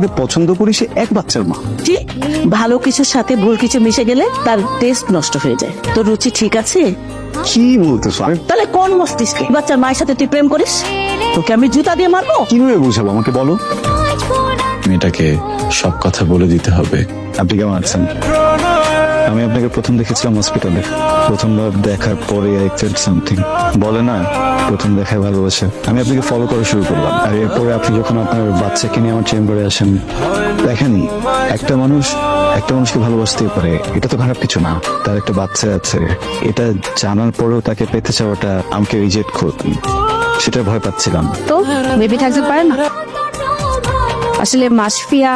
যাকে পছন্দ করি সে এক বাচ্চার মা। কি ভালো কিছুর সাথে ভুল কিছু মিশে গেলে তার টেস্ট নষ্ট হয়ে যায়। তোর রুচি ঠিক আছে? কি বলতেছো? আমি তাহলে কোন মস্তিষ্কে বাচ্চার মায়ের সাথে তুই প্রেম করিস? তোকে আমি জুতা দিয়ে মারবো? কিভাবে বুঝাবো আমাকে বলো? মেয়েটাকে সব কথা বলে দিতে হবে। আপনি কেমন আছেন? আমি আপনাকে প্রথম দেখেছিলাম হসপিটালে। প্রথমবার দেখার পরে আই ফেল্ট সামথিং। বলে না প্রথম দেখায় ভালোবাসে। আমি আপনাকে ফলো করা শুরু করলাম, আর এরপরে আপনি যখন আপনার বাচ্চাকে নিয়ে আমার চেম্বারে আসেন, দেখেনি একটা মানুষকে ভালোবাসতেই পারে, এটা তো খারাপ কিছু না। তার একটা বাচ্চা আছে, এটা জানার পরেও তাকে পেতে চাওয়াটা আমাকে রিজেক্ট করতেন, সেটা ভয় পাচ্ছিলাম। তো বেবি থাকতে পারে না। আসলে মাসফিয়া